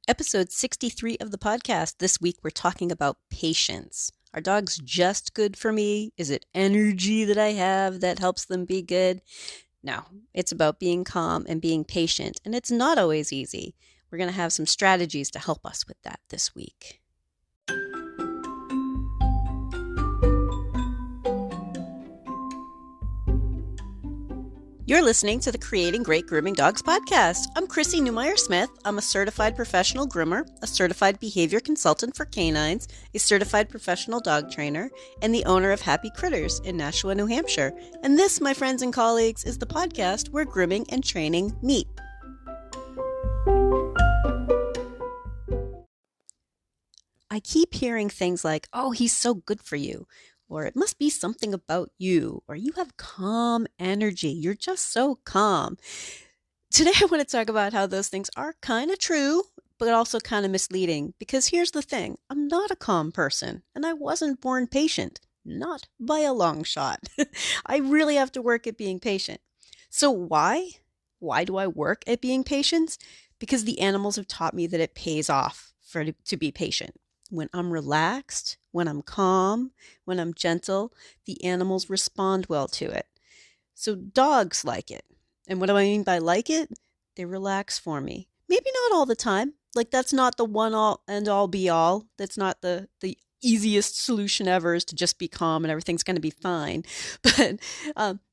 Episode 63 of the podcast. This week we're talking about patience. Are dogs just good for me? Is it energy that I have that helps them be good? No, it's about being calm and being patient, and it's not always easy. We're going to have some strategies to help us with that this week. You're listening to the Creating Great Grooming Dogs podcast. I'm Chrissy Newmeyer-Smith. I'm a certified professional groomer, a certified behavior consultant for canines, a certified professional dog trainer, and the owner of Happy Critters in Nashua, New Hampshire. And this, my friends and colleagues, is the podcast where grooming and training meet. I keep hearing things like, oh, he's so good for you. Or it must be something about you, or you have calm energy. You're just so calm. Today, I want to talk about how those things are kind of true, but also kind of misleading. Because here's the thing, I'm not a calm person, and I wasn't born patient. Not by a long shot. I really have to work at being patient. So why? Why do I work at being patient? Because the animals have taught me that it pays off to be patient. When I'm relaxed, when I'm calm, when I'm gentle, the animals respond well to it. So dogs like it. And what do I mean by like it? They relax for me. Maybe not all the time. Like that's not the one all and all be all. That's not the easiest solution ever is to just be calm and everything's going to be fine. But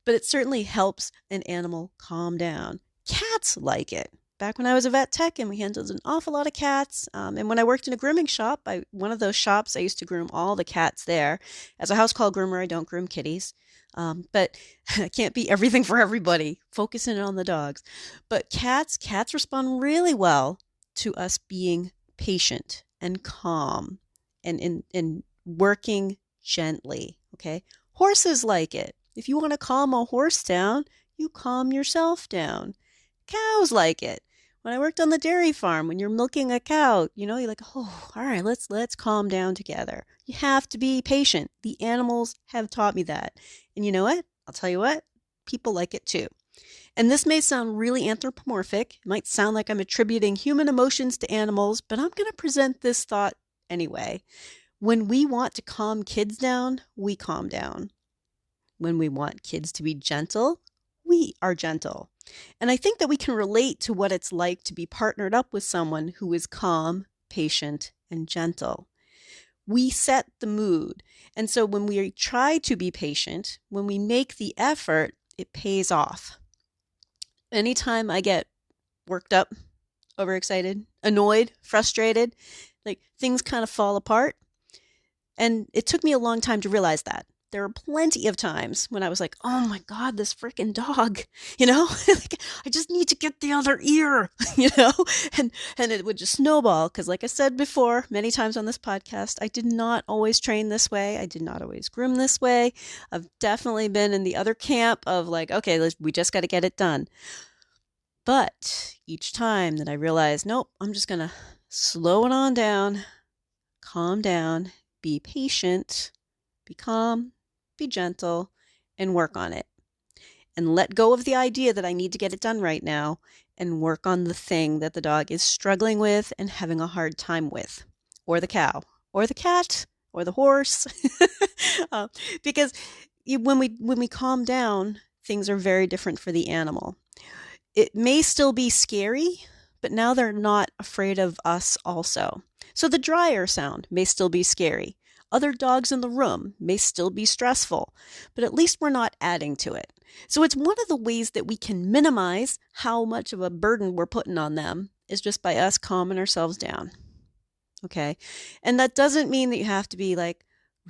it certainly helps an animal calm down. Cats like it. Back when I was a vet tech and we handled an awful lot of cats. And when I worked in a grooming shop, one of those shops, I used to groom all the cats there. As a house call groomer, I don't groom kitties. But I can't be everything for everybody, focusing on the dogs. But cats respond really well to us being patient and calm and working gently, okay? Horses like it. If you want to calm a horse down, you calm yourself down. Cows like it. When I worked on the dairy farm, when you're milking a cow, you're like, oh, all right, let's calm down together. You have to be patient. The animals have taught me that. And you know what? I'll tell you what, people like it too. And this may sound really anthropomorphic. It might sound like I'm attributing human emotions to animals, but I'm going to present this thought anyway. When we want to calm kids down, we calm down. When we want kids to be gentle, we are gentle. And I think that we can relate to what it's like to be partnered up with someone who is calm, patient, and gentle. We set the mood. And so when we try to be patient, when we make the effort, it pays off. Anytime I get worked up, overexcited, annoyed, frustrated, like things kind of fall apart. And it took me a long time to realize that. There were plenty of times when I was like, oh my God, this freaking dog, like, I just need to get the other ear, and it would just snowball. Because like I said before, many times on this podcast, I did not always train this way. I did not always groom this way. I've definitely been in the other camp of like, okay, we just got to get it done. But each time that I realized, nope, I'm just going to slow it on down, calm down, be patient, be calm, be gentle, and work on it. And let go of the idea that I need to get it done right now and work on the thing that the dog is struggling with and having a hard time with, or the cow, or the cat, or the horse. Because when we calm down, things are very different for the animal. It may still be scary, but now they're not afraid of us also. So the dryer sound may still be scary. Other dogs in the room may still be stressful, but at least we're not adding to it. So it's one of the ways that we can minimize how much of a burden we're putting on them is just by us calming ourselves down. Okay. And that doesn't mean that you have to be like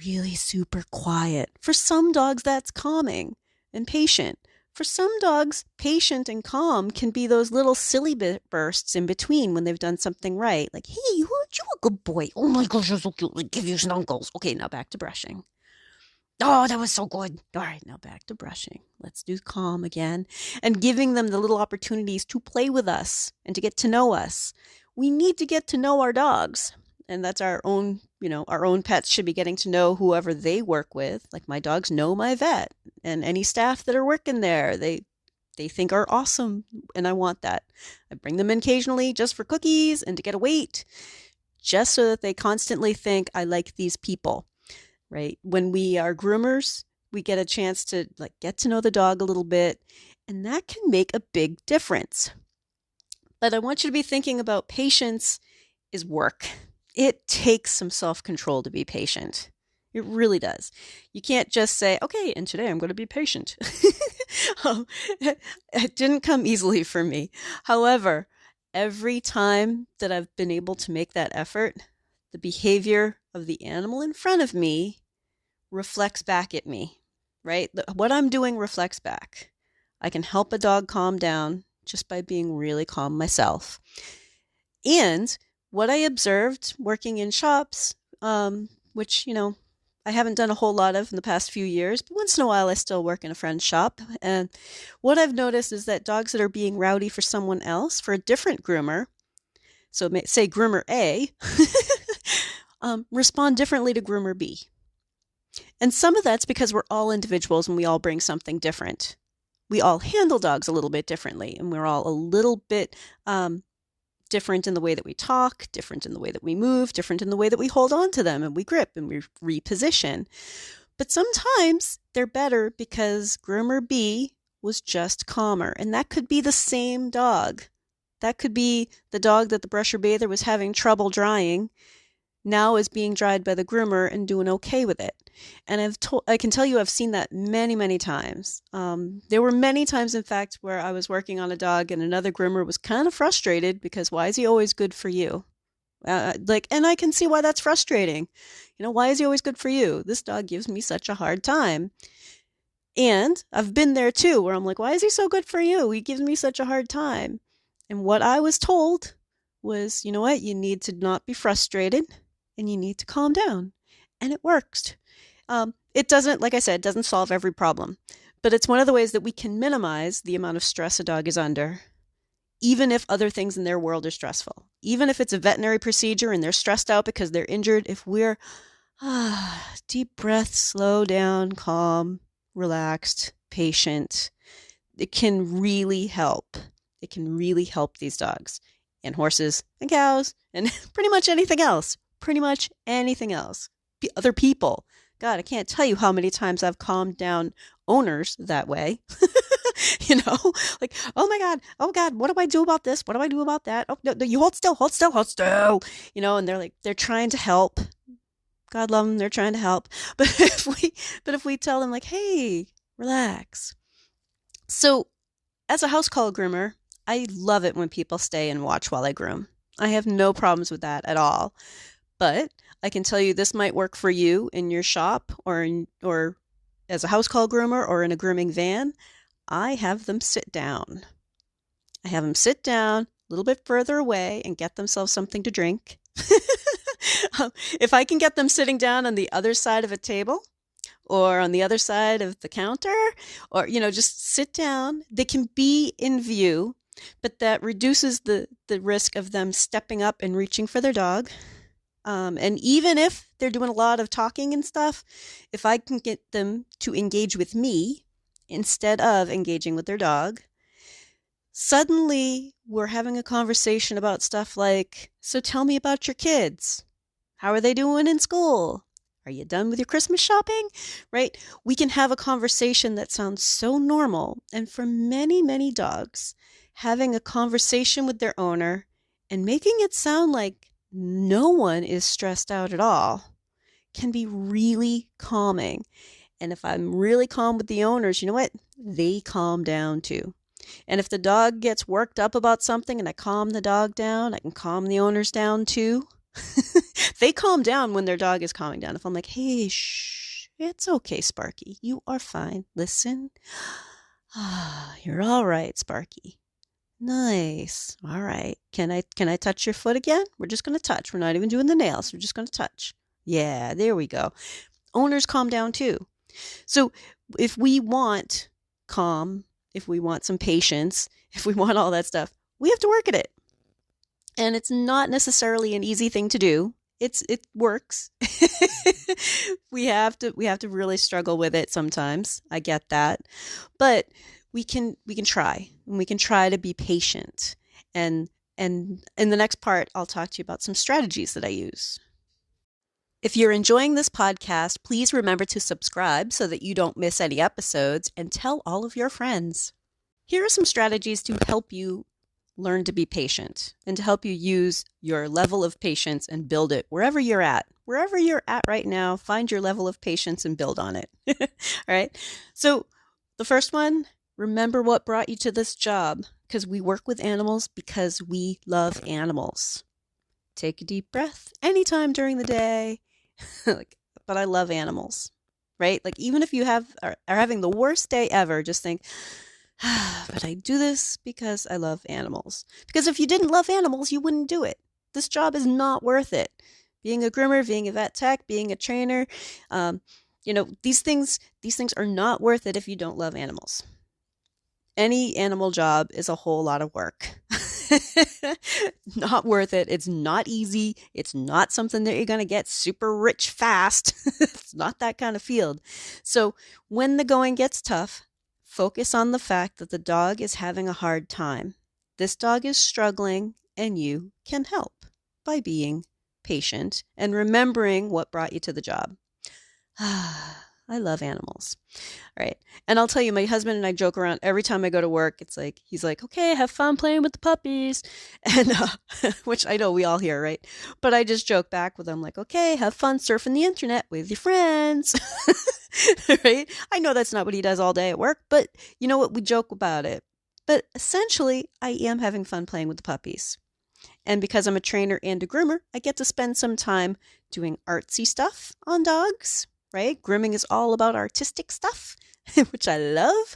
really super quiet. For some dogs, that's calming and patient. For some dogs, patient and calm can be those little silly bursts in between when they've done something right. Like, hey, you a good boy. Oh my gosh, you're so cute. Like, give you snuggles. Okay, now back to brushing. Oh, that was so good. All right, now back to brushing. Let's do calm again. And giving them the little opportunities to play with us and to get to know us. We need to get to know our dogs. And that's our own, our own pets should be getting to know whoever they work with. Like my dogs know my vet and any staff that are working there. They they think are awesome, and I want that. I bring them in occasionally just for cookies and to get a weight, just so that they constantly think I like these people, right? When we are groomers, we get a chance to like get to know the dog a little bit, and that can make a big difference. But I want you to be thinking about patience is work. It takes some self-control to be patient. It really does. You can't just say, okay, and today I'm going to be patient. It didn't come easily for me. However, every time that I've been able to make that effort, the behavior of the animal in front of me reflects back at me, right? What I'm doing reflects back. I can help a dog calm down just by being really calm myself. And what I observed working in shops, which, I haven't done a whole lot of in the past few years, but once in a while I still work in a friend's shop. And what I've noticed is that dogs that are being rowdy for someone else, for a different groomer, so say groomer A, respond differently to groomer B. And some of that's because we're all individuals and we all bring something different. We all handle dogs a little bit differently, and we're all a little bit different in the way that we talk, different in the way that we move, different in the way that we hold on to them and we grip and we reposition. But sometimes they're better because groomer B was just calmer. And that could be the same dog. That could be the dog that the brusher bather was having trouble drying, now is being dried by the groomer and doing okay with it. And I can tell you I've seen that many, many times. There were many times, in fact, where I was working on a dog and another groomer was kind of frustrated because why is he always good for you? And I can see why that's frustrating. Why is he always good for you? This dog gives me such a hard time. And I've been there too, where I'm like, why is he so good for you? He gives me such a hard time. And what I was told was, you know what? You need to not be frustrated and you need to calm down. And it works. It doesn't, like I said, it doesn't solve every problem, but it's one of the ways that we can minimize the amount of stress a dog is under, even if other things in their world are stressful. Even if it's a veterinary procedure and they're stressed out because they're injured, if we're deep breath, slow down, calm, relaxed, patient, it can really help. It can really help these dogs and horses and cows and pretty much anything else. Other people. God, I can't tell you how many times I've calmed down owners that way. Like, oh God, what do I do about this? What do I do about that? Oh, no, you hold still. And they're trying to help. God love them, they're trying to help. But if we tell them like, hey, relax. So as a house call groomer, I love it when people stay and watch while I groom. I have no problems with that at all. But I can tell you this might work for you in your shop or as a house call groomer or in a grooming van. I have them sit down. I have them sit down a little bit further away and get themselves something to drink. If I can get them sitting down on the other side of a table or on the other side of the counter or, just sit down, they can be in view, but that reduces the risk of them stepping up and reaching for their dog. And even if they're doing a lot of talking and stuff, if I can get them to engage with me instead of engaging with their dog, suddenly we're having a conversation about stuff like, so tell me about your kids. How are they doing in school? Are you done with your Christmas shopping? Right? We can have a conversation that sounds so normal. And for many, many dogs, having a conversation with their owner and making it sound like no one is stressed out at all can be really calming. And if I'm really calm with the owners, you know what? They calm down too. And if the dog gets worked up about something and I calm the dog down, I can calm the owners down too. They calm down when their dog is calming down. If I'm like, hey, shh, it's okay, Sparky. You are fine. Listen. You're all right, Sparky. Nice. All right. Can I touch your foot again? We're just going to touch. We're not even doing the nails. We're just going to touch. Yeah, there we go. Owners calm down too. So if we want calm, if we want some patience, if we want all that stuff, we have to work at it. And it's not necessarily an easy thing to do. It works. We have to really struggle with it sometimes. I get that. But we can try, and we can try to be patient. And in the next part, I'll talk to you about some strategies that I use. If you're enjoying this podcast, please remember to subscribe so that you don't miss any episodes, and tell all of your friends. Here are some strategies to help you learn to be patient and to help you use your level of patience and build it wherever you're at. Wherever you're at right now, find your level of patience and build on it. All right. So the first one, remember what brought you to this job, because we work with animals because we love animals. Take a deep breath anytime during the day. But I love animals, right? Like, even if you are having the worst day ever, just think, but I do this because I love animals. Because if you didn't love animals, you wouldn't do it. This job is not worth it. Being a groomer, being a vet tech, being a trainer, these things are not worth it if you don't love animals. Any animal job is a whole lot of work. Not worth it. It's not easy. It's not something that you're going to get super rich fast. It's not that kind of field. So when the going gets tough, focus on the fact that the dog is having a hard time. This dog is struggling, and you can help by being patient and remembering what brought you to the job. I love animals. All right. And I'll tell you, my husband and I joke around every time I go to work. It's like, he's like, okay, have fun playing with the puppies. And, which I know we all hear, right? But I just joke back with him like, okay, have fun surfing the internet with your friends. Right? I know that's not what he does all day at work, but you know what? We joke about it. But essentially, I am having fun playing with the puppies. And because I'm a trainer and a groomer, I get to spend some time doing artsy stuff on dogs. Right? Grooming is all about artistic stuff, which I love.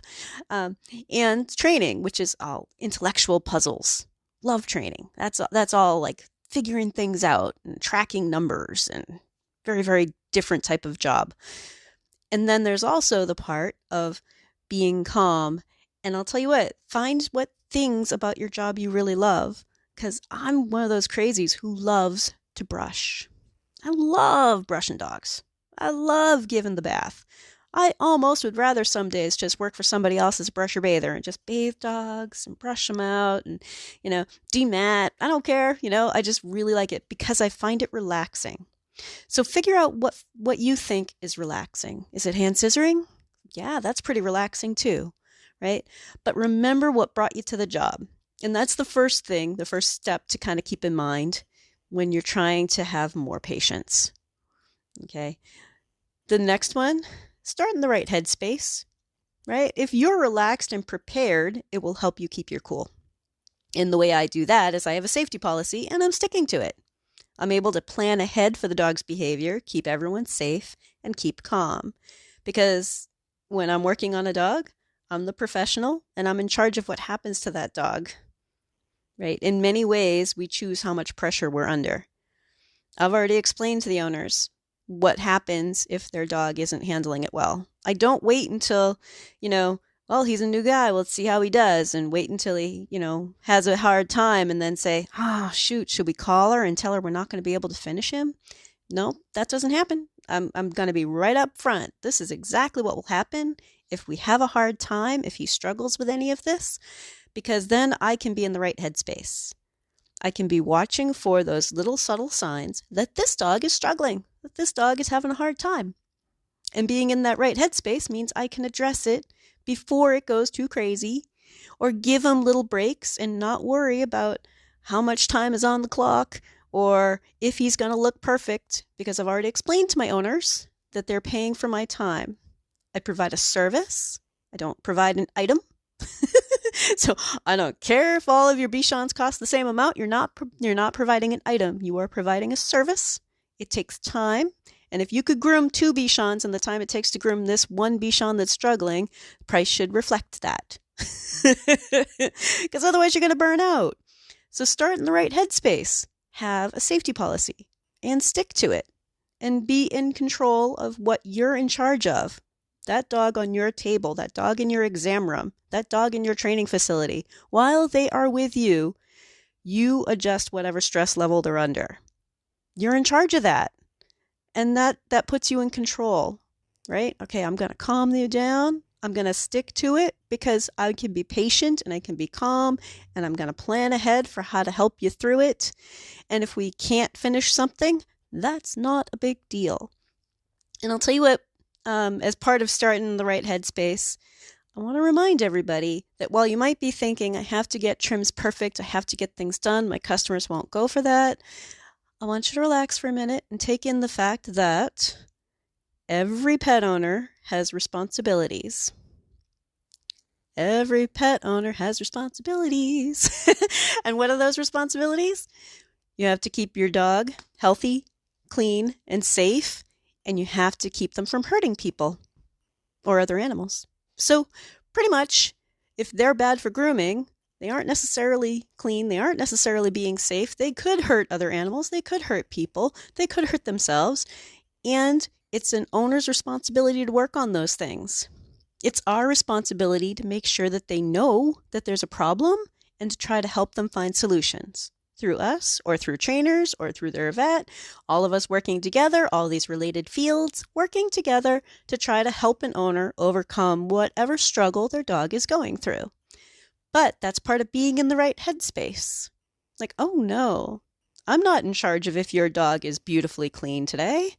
And training, which is all intellectual puzzles. Love training. That's all like figuring things out and tracking numbers, and very, very different type of job. And then there's also the part of being calm. And I'll tell you what, find what things about your job you really love, because I'm one of those crazies who loves to brush. I love brushing dogs. I love giving the bath. I almost would rather some days just work for somebody else as a brusher bather and just bathe dogs and brush them out and, demat. I don't care. I just really like it because I find it relaxing. So figure out what you think is relaxing. Is it hand scissoring? Yeah, that's pretty relaxing too, right? But remember what brought you to the job. And that's the first step to kind of keep in mind when you're trying to have more patience. Okay. The next one, start in the right headspace, right? If you're relaxed and prepared, it will help you keep your cool. And the way I do that is I have a safety policy and I'm sticking to it. I'm able to plan ahead for the dog's behavior, keep everyone safe, and keep calm. Because when I'm working on a dog, I'm the professional and I'm in charge of what happens to that dog, right? In many ways, we choose how much pressure we're under. I've already explained to the owners what happens if their dog isn't handling it well. I don't wait until, well, he's a new guy, let's see how he does, and wait until he, has a hard time and then say, shoot, should we call her and tell her we're not going to be able to finish him? No, that doesn't happen. I'm going to be right up front. This is exactly what will happen if we have a hard time, if he struggles with any of this, because then I can be in the right headspace. I can be watching for those little subtle signs that this dog is struggling, that this dog is having a hard time. And being in that right headspace means I can address it before it goes too crazy, or give him little breaks and not worry about how much time is on the clock or if he's going to look perfect, because I've already explained to my owners that they're paying for my time. I provide a service. I don't provide an item. So I don't care if all of your Bichons cost the same amount. You're not providing an item. You are providing a service. It takes time. And if you could groom 2 Bichons in the time it takes to groom this one Bichon that's struggling, the price should reflect that. Because otherwise you're going to burn out. So start in the right headspace. Have a safety policy and stick to it. And be in control of what you're in charge of. That dog on your table, that dog in your exam room, that dog in your training facility, while they are with you, you adjust whatever stress level they're under. You're in charge of that. And that puts you in control, right? Okay, I'm going to calm you down. I'm going to stick to it because I can be patient and I can be calm and I'm going to plan ahead for how to help you through it. And if we can't finish something, that's not a big deal. And I'll tell you what, as part of starting in the right headspace, I want to remind everybody that while you might be thinking, I have to get trims perfect, I have to get things done, my customers won't go for that, I want you to relax for a minute and take in the fact that every pet owner has responsibilities. Every pet owner has responsibilities. And what are those responsibilities? You have to keep your dog healthy, clean, and safe, and you have to keep them from hurting people or other animals. So pretty much, if they're bad for grooming, they aren't necessarily clean, they aren't necessarily being safe, they could hurt other animals, they could hurt people, they could hurt themselves, and it's an owner's responsibility to work on those things. It's our responsibility to make sure that they know that there's a problem and to try to help them find solutions through us or through trainers or through their vet, all of us working together, all these related fields working together to try to help an owner overcome whatever struggle their dog is going through. But that's part of being in the right headspace. Like, oh no, I'm not in charge of if your dog is beautifully clean today.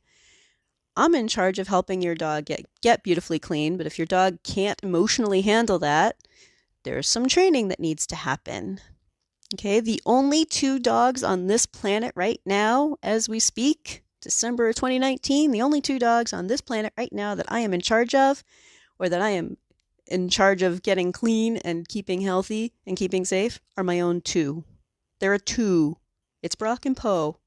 I'm in charge of helping your dog get beautifully clean, but if your dog can't emotionally handle that, there's some training that needs to happen. Okay, the only 2 dogs on this planet right now, as we speak, December of 2019, the only 2 dogs on this planet right now that I am in charge of, or that I am in charge of getting clean and keeping healthy and keeping safe, are my own 2. There are 2. It's Brock and Poe.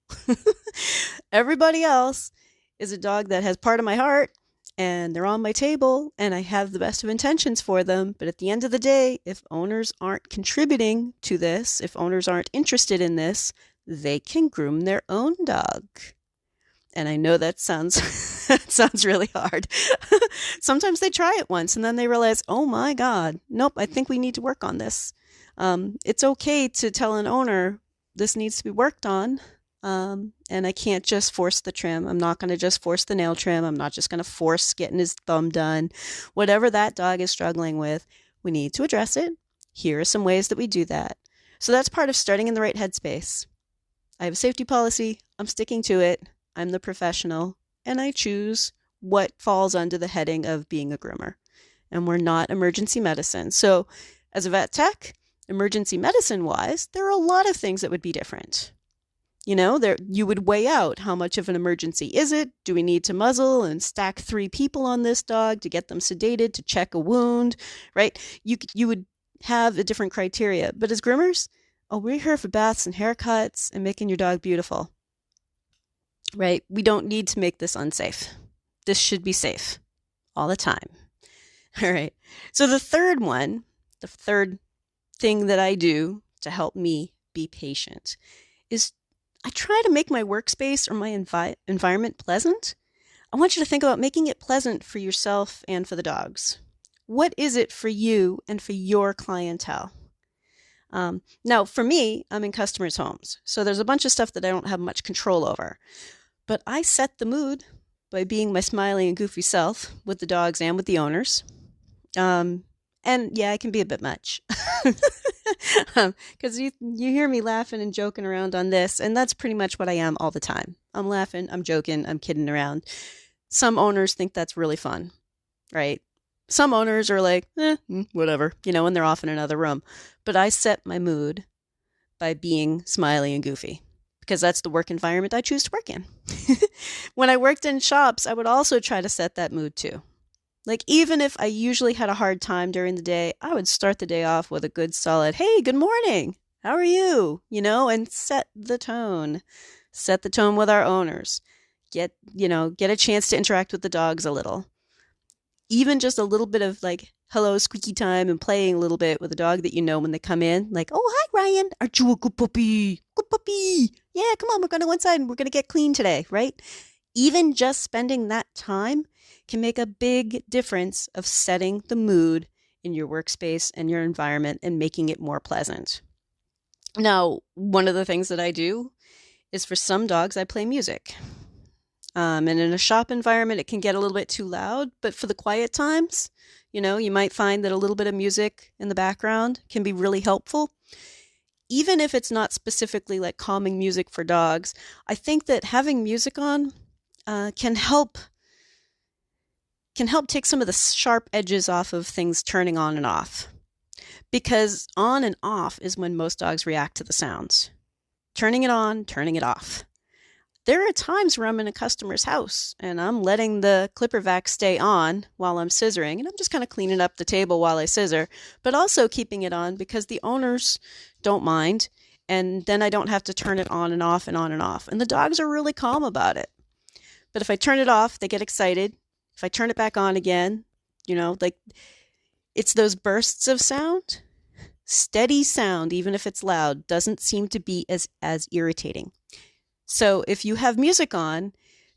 Everybody else is a dog that has part of my heart, and they're on my table, and I have the best of intentions for them. But at the end of the day, if owners aren't contributing to this, if owners aren't interested in this, they can groom their own dog. And I know that sounds that sounds really hard. Sometimes they try it once and then they realize, oh my God, nope, I think we need to work on this. It's okay to tell an owner this needs to be worked on. And I can't just force the trim. I'm not going to just force the nail trim. I'm not just going to force getting his thumb done. Whatever that dog is struggling with, we need to address it. Here are some ways that we do that. So that's part of starting in the right headspace. I have a safety policy. I'm sticking to it. I'm the professional, and I choose what falls under the heading of being a groomer. And we're not emergency medicine. So as a vet tech, emergency medicine wise, there are a lot of things that would be different. You know, you would weigh out how much of an emergency is it? Do we need to muzzle and stack 3 people on this dog to get them sedated, to check a wound, right? You would have a different criteria. But as groomers, we're here for baths and haircuts and making your dog beautiful, right? We don't need to make this unsafe. This should be safe all the time. All right. So the third thing that I do to help me be patient is I try to make my workspace or my environment pleasant. I want you to think about making it pleasant for yourself and for the dogs. What is it for you and for your clientele? Now, for me, I'm in customers' homes, so there's a bunch of stuff that I don't have much control over. But I set the mood by being my smiley and goofy self with the dogs and with the owners. And yeah, it can be a bit much. Because you hear me laughing and joking around on this, and that's pretty much what I am all the time. I'm laughing, I'm joking, I'm kidding around. Some owners think that's really fun, right? Some owners are like, whatever, and they're off in another room. But I set my mood by being smiley and goofy, because that's the work environment I choose to work in. When I worked in shops, I would also try to set that mood too. Like, even if I usually had a hard time during the day, I would start the day off with a good solid, hey, good morning, how are you? And set the tone. Set the tone with our owners. Get a chance to interact with the dogs a little. Even just a little bit of like, hello, squeaky time, and playing a little bit with a dog that when they come in, like, oh, hi, Ryan, aren't you a good puppy? Good puppy. Yeah, come on, we're going to go inside and we're going to get clean today, right? Even just spending that time can make a big difference of setting the mood in your workspace and your environment and making it more pleasant. Now, one of the things that I do is for some dogs, I play music. And in a shop environment, it can get a little bit too loud. But for the quiet times, you might find that a little bit of music in the background can be really helpful. Even if it's not specifically like calming music for dogs, I think that having music on can help take some of the sharp edges off of things turning on and off. Because on and off is when most dogs react to the sounds. Turning it on, turning it off. There are times where I'm in a customer's house and I'm letting the clipper vac stay on while I'm scissoring, and I'm just kind of cleaning up the table while I scissor, but also keeping it on because the owners don't mind, and then I don't have to turn it on and off and on and off. And the dogs are really calm about it. But if I turn it off, they get excited. If I turn it back on again, like it's those bursts of sound. Steady sound, even if it's loud, doesn't seem to be as irritating. So if you have music on,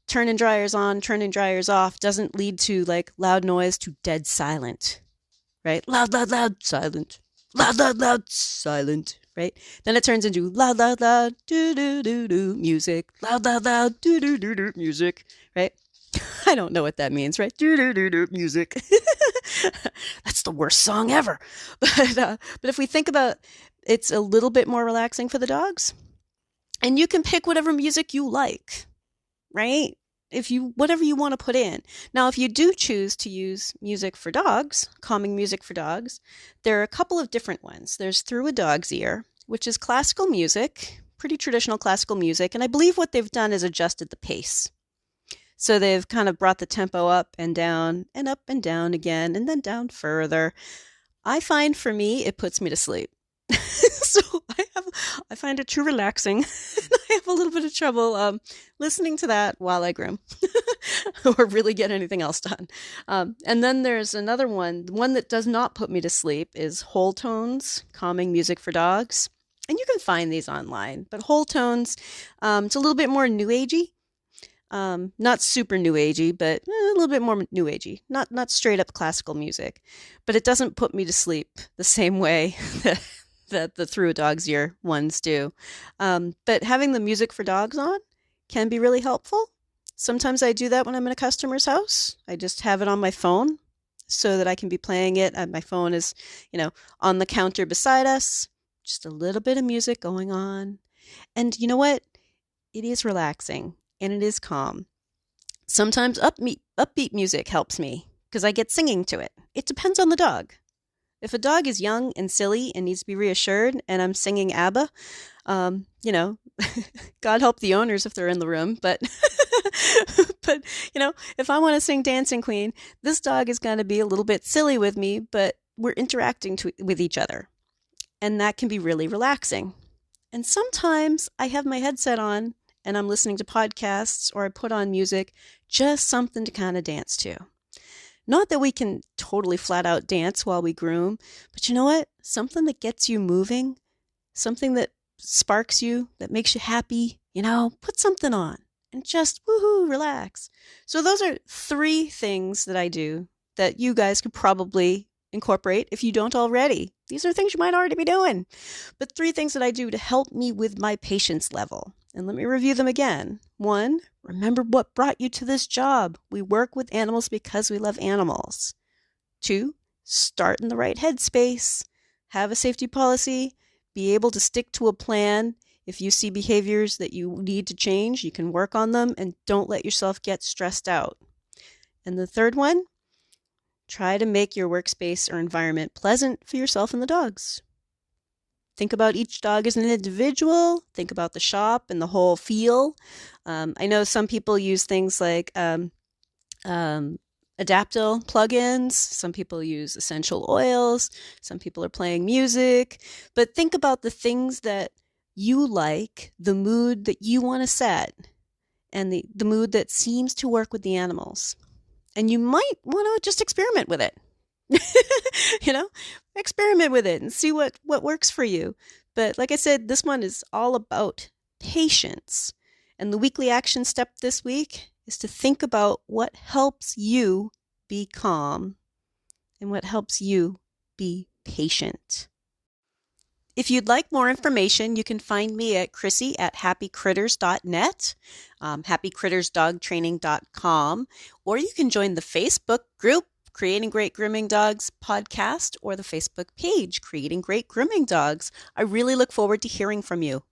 turning dryers on, turning dryers off doesn't lead to like loud noise to dead silent, right? Loud, loud, loud, silent. Loud, loud, loud, silent, right? Then it turns into loud, loud, loud, do-do-do-do, music. Loud, loud, loud, do-do-do-do, music, right? I don't know what that means, right? Do-do-do-do, music. That's the worst song ever. But if we think about it's a little bit more relaxing for the dogs, and you can pick whatever music you like, right? Whatever you want to put in. Now, if you do choose to use music for dogs, calming music for dogs, there are a couple of different ones. There's Through a Dog's Ear, which is classical music, pretty traditional classical music. And I believe what they've done is adjusted the pace. So they've kind of brought the tempo up and down and up and down again and then down further. I find for me, it puts me to sleep. So I find it too relaxing. I have a little bit of trouble listening to that while I groom or really get anything else done. And then there's another one. The one that does not put me to sleep is Whole Tones, calming music for dogs. And you can find these online. But Whole Tones, it's a little bit more new agey. Not super new agey, but a little bit more new agey. Not straight up classical music. But it doesn't put me to sleep the same way that the Through a Dog's Ear ones do. But having the music for dogs on can be really helpful. Sometimes I do that when I'm in a customer's house. I just have it on my phone so that I can be playing it. My phone is, on the counter beside us. Just a little bit of music going on. And you know what? It is relaxing and it is calm. Sometimes upbeat music helps me because I get singing to it. It depends on the dog. If a dog is young and silly and needs to be reassured and I'm singing ABBA, God help the owners if they're in the room, but if I want to sing Dancing Queen, this dog is going to be a little bit silly with me, but we're interacting with each other. And that can be really relaxing. And sometimes I have my headset on and I'm listening to podcasts or I put on music, just something to kind of dance to. Not that we can totally flat out dance while we groom, but you know what? Something that gets you moving, something that sparks you, that makes you happy, put something on and just woohoo, relax. So those are 3 things that I do that you guys could probably incorporate if you don't already. These are things you might already be doing, but 3 things that I do to help me with my patience level. And let me review them again. 1, remember what brought you to this job. We work with animals because we love animals. 2, start in the right headspace. Have a safety policy. Be able to stick to a plan. If you see behaviors that you need to change, you can work on them and don't let yourself get stressed out. And the 3rd one, try to make your workspace or environment pleasant for yourself and the dogs. Think about each dog as an individual. Think about the shop and the whole feel. I know some people use things like Adaptil plugins. Some people use essential oils. Some people are playing music. But think about the things that you like, the mood that you want to set, and the mood that seems to work with the animals. And you might want to just experiment with it. Experiment with it and see what works for you. But like I said, this one is all about patience. And the weekly action step this week is to think about what helps you be calm and what helps you be patient. If you'd like more information, you can find me at Chrissy at happycritters.net, happycrittersdogtraining.com, or you can join the Facebook group, Creating Great Grooming Dogs podcast, or the Facebook page, Creating Great Grooming Dogs. I really look forward to hearing from you.